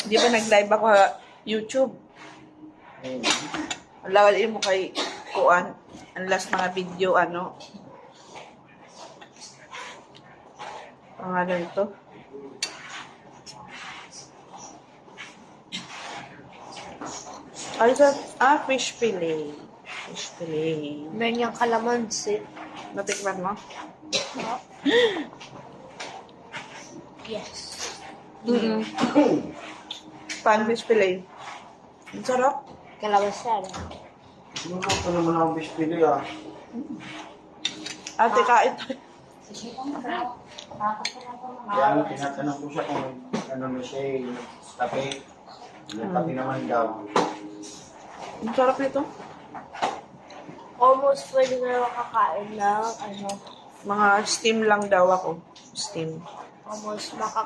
Di ba nag-live ako sa YouTube? Lawalin mo kay Kuan. Ang last mga video, ano. Pangalan ito. Fish fillet. Fish fillet. Meron yung kalamansi. Natikman mo? Yes. Pan fish fillet. Ang sarap. Kalamansi. Ano pa naman ang bispili ah? Ate, kain tayo. Kaya nga tinatanong ko siya kung ano na siya eh, tabi. Tabi naman daw. Ang sarap nito. Almost pwede na makakain ng ano. Mga steam lang daw ako. Steam. Almost makakain.